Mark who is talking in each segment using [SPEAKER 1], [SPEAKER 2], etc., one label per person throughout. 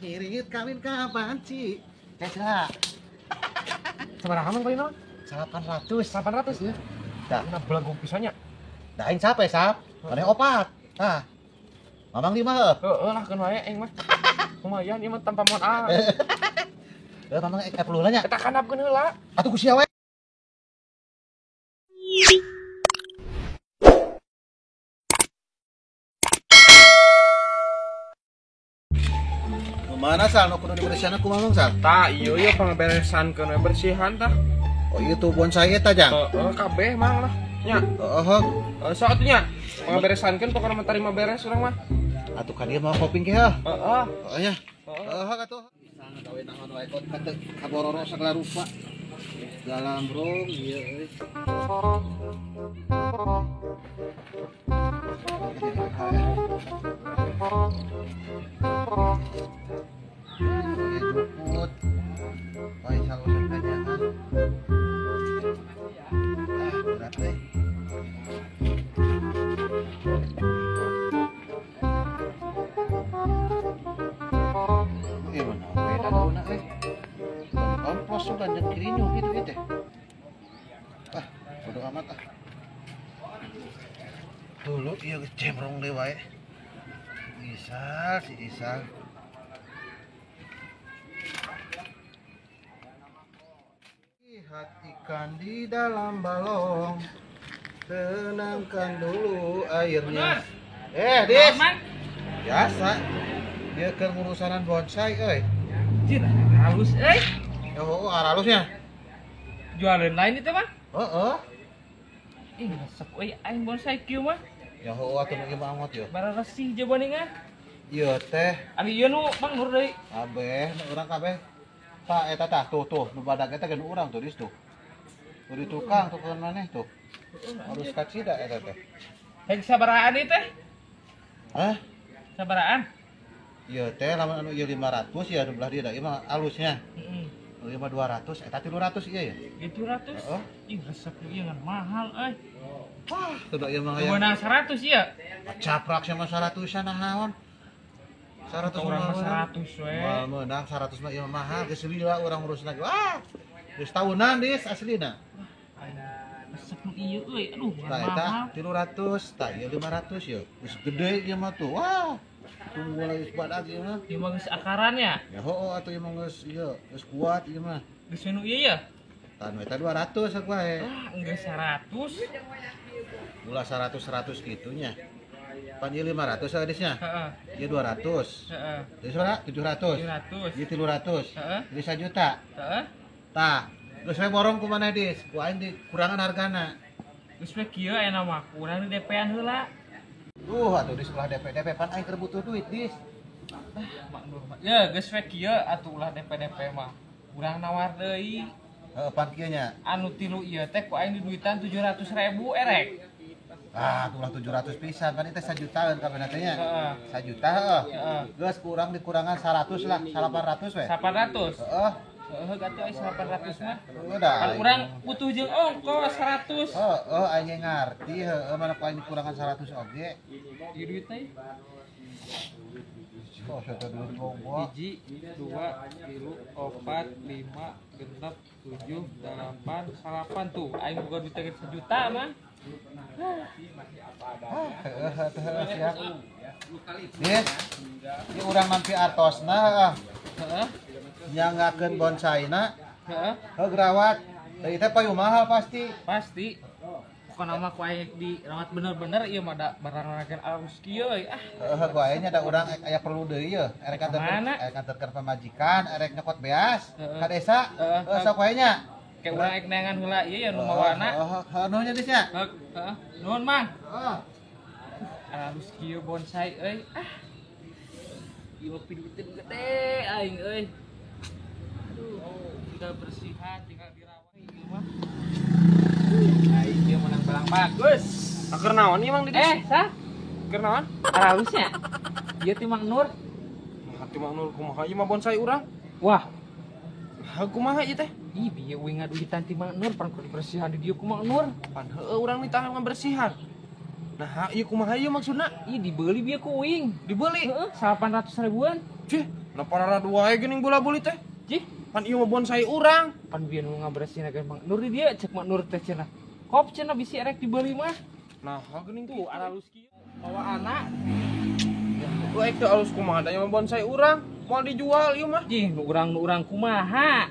[SPEAKER 1] ngirit kawin kapan sih? Cesla.
[SPEAKER 2] Sabaraha man kali naon?
[SPEAKER 1] 800.
[SPEAKER 2] 800 ya.
[SPEAKER 1] Dah.
[SPEAKER 2] Nah, belagu pisannya.
[SPEAKER 1] Dah aing capek, Sap. Maneh opat. Tah. Mamang 5 heuh.
[SPEAKER 2] Heeh lah kan wae aing mah. Lumayan ieu mah tanpa modal.
[SPEAKER 1] Mamang 10 lah nya.
[SPEAKER 2] Eta kandapkeun heula.
[SPEAKER 1] Atuh ku sia we. Mana sal nu kudu dibersihan aku mamang sal?
[SPEAKER 2] Tah ieu ieu pangaberesankeun we bersihan tah.
[SPEAKER 1] Oh iya tuh bonsai eta jang.
[SPEAKER 2] Heeh kabeh mang lah. Nya.
[SPEAKER 1] Oh.
[SPEAKER 2] Sok atuh nya. Pangaberesankeun pokona mah tarima beres urang mah.
[SPEAKER 1] Atuh kan dia mau koping ke heuh.
[SPEAKER 2] Heeh.
[SPEAKER 1] Oh nya. Heeh atuh. Bisa gawe naon wae kot teu kabororo sagala rupa. Dalam bro, ieu euy. Jemput. Baik salah pertanyaan. Berat deh. Mana beda guna kompos sudah dan kirinya gitu. Bodo amat ah. Dulu ieu cemrong deui wae. Si Isal. Lihat ikan di dalam balong. Tenangkan dulu airnya. Dis. Biasa. Dia ke ngurusanan bonsai euy.
[SPEAKER 2] Jin, halus euy.
[SPEAKER 1] Oh, halusnya.
[SPEAKER 2] Jualan lain itu mah?
[SPEAKER 1] Heeh.
[SPEAKER 2] Ih, resep euy aing bonsai kieu mah.
[SPEAKER 1] Ya heuh atuh nu imah anggot ya.
[SPEAKER 2] Bara resih jawaningan.
[SPEAKER 1] Ieu teh
[SPEAKER 2] Ari ieu nu Mang Nur deui.
[SPEAKER 1] kabeh nu urang kabeh. Tah eta tah tuh nu badag eta geus urang tuh dis tuh. Tuh di tukang maneh tuh. Harus kacida eta teh.
[SPEAKER 2] Heng sabaraan ieu teh?
[SPEAKER 1] Hah?
[SPEAKER 2] Sabaraan?
[SPEAKER 1] Ieu teh lamun anu ieu 500 ya nu belah dia da ieu mah alusnya.
[SPEAKER 2] Heeh.
[SPEAKER 1] Nu ieu mah 200 eta 300 ieu ya.
[SPEAKER 2] 700.
[SPEAKER 1] Heeh.
[SPEAKER 2] Ih, resep ieu ngan mahal euy.
[SPEAKER 1] Wah, teu da ieu mah
[SPEAKER 2] Keunang 100 ieu.
[SPEAKER 1] caprak sama 100-an naon. 100
[SPEAKER 2] Orang
[SPEAKER 1] mah
[SPEAKER 2] 100 we.
[SPEAKER 1] Mal meunang 100 mah ieu mah mahal geus lila urang urus lagi. Wah. Geus tahunan dis aslina.
[SPEAKER 2] Resep nu ieu euy. Aduh,
[SPEAKER 1] Tah eta
[SPEAKER 2] mahal.
[SPEAKER 1] 300, tah ieu 500 ya. Geus gede ieu mah tuh. Wah. Tunggu lagi badak ieu mah.
[SPEAKER 2] Ieu mah geus akaran ya.
[SPEAKER 1] Ya heuh atuh ieu mah geus ieu, geus kuat ieu mah.
[SPEAKER 2] Geus nu ieu ya.
[SPEAKER 1] Tah nu eta 200 sak wae.
[SPEAKER 2] Ah, geus 100.
[SPEAKER 1] Ulah 100 gitunya. Pan ieu 500 hadisnya.
[SPEAKER 2] Heeh.
[SPEAKER 1] Ieu 200.
[SPEAKER 2] Heeh.
[SPEAKER 1] Jadi berapa? 700.
[SPEAKER 2] 700.
[SPEAKER 1] Ieu 300.
[SPEAKER 2] Heeh.
[SPEAKER 1] Jadi 1 juta.
[SPEAKER 2] Heeh.
[SPEAKER 1] Tah, geus we borong ku maneh dis. Ku aing dikurangan hargana.
[SPEAKER 2] Geus we kieu aya mah kurang di DP-an heula.
[SPEAKER 1] Atuh di sekolah DP pan aing keur butuh duit dis.
[SPEAKER 2] Mak Nur mah. Ya, geus we kieu atuh ulah DP mah. Urang nawar deui.
[SPEAKER 1] Heeh, pan kieu nya.
[SPEAKER 2] Anu tilu ieu teh ku aing di duitan 700.000 erek.
[SPEAKER 1] Ah, tulah 700 pisan kan itu 1 jutaan kabeh teh nya.
[SPEAKER 2] Heeh.
[SPEAKER 1] 1 juta heuh.
[SPEAKER 2] Heeh.
[SPEAKER 1] Geus kurang dikurangan 100 lah, 800 we.
[SPEAKER 2] 800.
[SPEAKER 1] Heeh.
[SPEAKER 2] Heeh, gatuh aya 800 mah.
[SPEAKER 1] Udah.
[SPEAKER 2] Kan urang butuh jeung ongkos 100.
[SPEAKER 1] Heeh, aing ngarti heueuh mana ku aing dikurangan 100 oge.
[SPEAKER 2] Ieu duit teh
[SPEAKER 1] Oh, satu duit gua.
[SPEAKER 2] 1, 2, 3, 4, 5, 6, 7, 8, 9 tuh. Aing boga duit teh 1 juta mah.
[SPEAKER 1] Heeh, siap. Dis. Ieu urang nampi artosna heueuh.
[SPEAKER 2] Heeh.
[SPEAKER 1] Nyangakeun bonsaina,
[SPEAKER 2] Heeh.
[SPEAKER 1] heuh grawat. Teh teh payu mahal pasti.
[SPEAKER 2] Pasti. Pokona mah ku aing dirawat bener-bener ieu mah da barang-barang alus kieu euy. Ah,
[SPEAKER 1] Heeh, ku aya nya da urang aya perlu deui yeuh. Erek kantorkeun pamajikan, erek nyokot beas ka desa. Heeh, sok wae nya.
[SPEAKER 2] kayak urang ek neangan heula ieu ya nu mawana.
[SPEAKER 1] Heeh, anu nya dis nya.
[SPEAKER 2] Heeh. Nuhun, Mang.
[SPEAKER 1] Heeh.
[SPEAKER 2] Alus kieu bonsai euy. Ah. Ieu mah duit teh gede aing euy. Aduh, tinggal bersihan, tinggal dirawat ieu mah. Aing ieu menang balang bagus.
[SPEAKER 3] Keur naon ieu Mang Didis?
[SPEAKER 2] Sah?
[SPEAKER 3] Keur naon?
[SPEAKER 2] Halusnya. Ieu ti Mang Nur.
[SPEAKER 3] Hati Mang Nur kumaha ieu mah bonsai urang?
[SPEAKER 2] Wah,
[SPEAKER 3] Kumaha ieu teh?
[SPEAKER 2] ih bieu we ngaduitan ti Mang Nur pan kudu bersihan di dieu ku Mang Nur.
[SPEAKER 3] Pan heueuh urang nitahan ngabersihan. Nah, ieu kumaha ieu maksudna?
[SPEAKER 2] Ih dibeli bieu ku uing.
[SPEAKER 3] Dibeli.
[SPEAKER 2] Heeh, 800 ribuan.
[SPEAKER 3] Cih, Nah para dua geuning bola-boli teh.
[SPEAKER 2] Cih,
[SPEAKER 3] Pan ieu mah bonsai urang.
[SPEAKER 2] pan bieu nu ngabersihna ke Mang Nur dia cek Mang Nur teh cenah. Kop cenah bisi erek dibeli mah.
[SPEAKER 3] Nah, geuning
[SPEAKER 2] Tuh alus kieu bawa anak.
[SPEAKER 3] Gua ek teh alus kumaha da mah bonsai urang. Moal dijual ieu mah.
[SPEAKER 2] Jih, nu urang kumaha.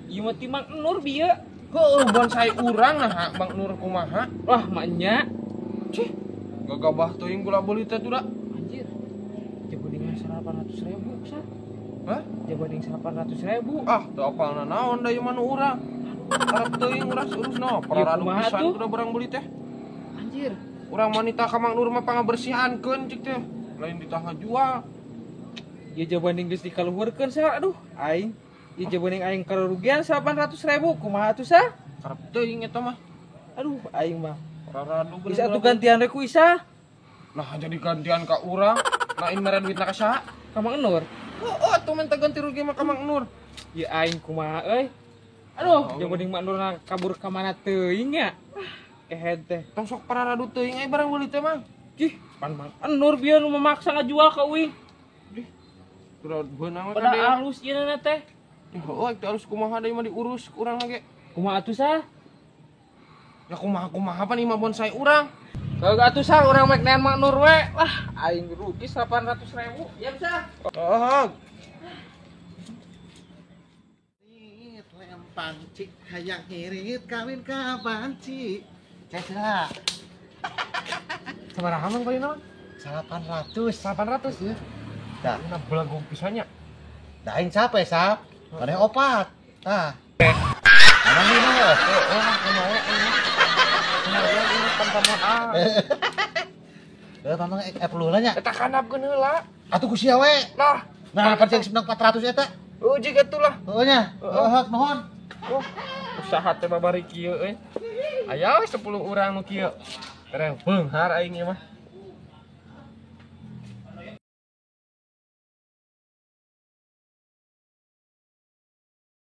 [SPEAKER 2] Ieu mah ti Mang Nur bieu.
[SPEAKER 3] Heuh, bonsai urang nah Bang Nur kumaha.
[SPEAKER 2] Wah, maknya.
[SPEAKER 3] Cih, gagabah teuing bola-boli teh tuh da.
[SPEAKER 2] Anjir. Jabadingan 800.000, Sa.
[SPEAKER 3] Hah?
[SPEAKER 2] Jabading 800.000.
[SPEAKER 3] Ah, teu apalna naon da ieu mah nu urang. Arep teuing urang urusna, pararadu
[SPEAKER 2] kumaha
[SPEAKER 3] pisan
[SPEAKER 2] tuh?
[SPEAKER 3] kuda barang beli teh.
[SPEAKER 2] Anjir.
[SPEAKER 3] Urang wanita ka Mang Nur mah pangabersihankeun cik teh. Lain ditangah jual.
[SPEAKER 2] Ieu jabading geus dikaluhurkeun, Sa. Aduh, aing. Ieu jabading aing karugian 800.000. Kumaha tuh, Sa?
[SPEAKER 3] Arep teuing eta mah.
[SPEAKER 2] Aduh, aing mah.
[SPEAKER 3] Pararadu
[SPEAKER 2] Bisa atuh gantian rek ku Isa.
[SPEAKER 3] Nah, jadi gantian ka urang. Lain mere duitna ka saha?
[SPEAKER 2] Ka Mang Nur.
[SPEAKER 3] Oh, atuh minta ganti rugi mah ka Mang Nur.
[SPEAKER 2] Ieu aing kumaha euy. Aduh, jabading Mang Nur kabur ka mana teuing ya? Kehed teh.
[SPEAKER 3] Tong sok pararadu teuing ai barang beli teh mah.
[SPEAKER 2] Cih, pan Mang Nur bieu nu memaksa ngajual ka uing.
[SPEAKER 3] Kudu beunang mah
[SPEAKER 2] Pada
[SPEAKER 3] kade.
[SPEAKER 2] halus ieu na teh.
[SPEAKER 3] Oh, itu harus kumaha deui mah diurus ku urang lagi.
[SPEAKER 2] Kumaha atuh, Sa?
[SPEAKER 3] Ya kumaha pan imah bonsai urang.
[SPEAKER 2] Kagak atuh, Sa, urang mek nean Mang Nur we. Wah, aing rugi 800.000. Ya, Sa.
[SPEAKER 3] Oh,
[SPEAKER 1] Ngirit lem panci hayang ngirit kawin ka banci. Cecra
[SPEAKER 3] sabaraha mang kali naon?
[SPEAKER 1] 800.
[SPEAKER 3] 800 ya.
[SPEAKER 1] Dah,
[SPEAKER 3] Nah, belagu pisannya.
[SPEAKER 1] daing capek sap. Maneh opat. Tah. Mana ini mah?
[SPEAKER 3] Oh, kumaha ini. Kumaha ini pantamon ah.
[SPEAKER 1] Mamang pelula nya.
[SPEAKER 3] Eta kanapkeun heula.
[SPEAKER 1] Atuh ku sia we.
[SPEAKER 3] Nah,
[SPEAKER 1] Nah, percaya sebenang 400 eta.
[SPEAKER 3] uji gitu lah.
[SPEAKER 1] Heuh nya. Heuh nuhun.
[SPEAKER 3] Oh, usaha teh babari kieu euy. Aya we 10 urang nu kieu. Tereng beunghar aing ieu mah.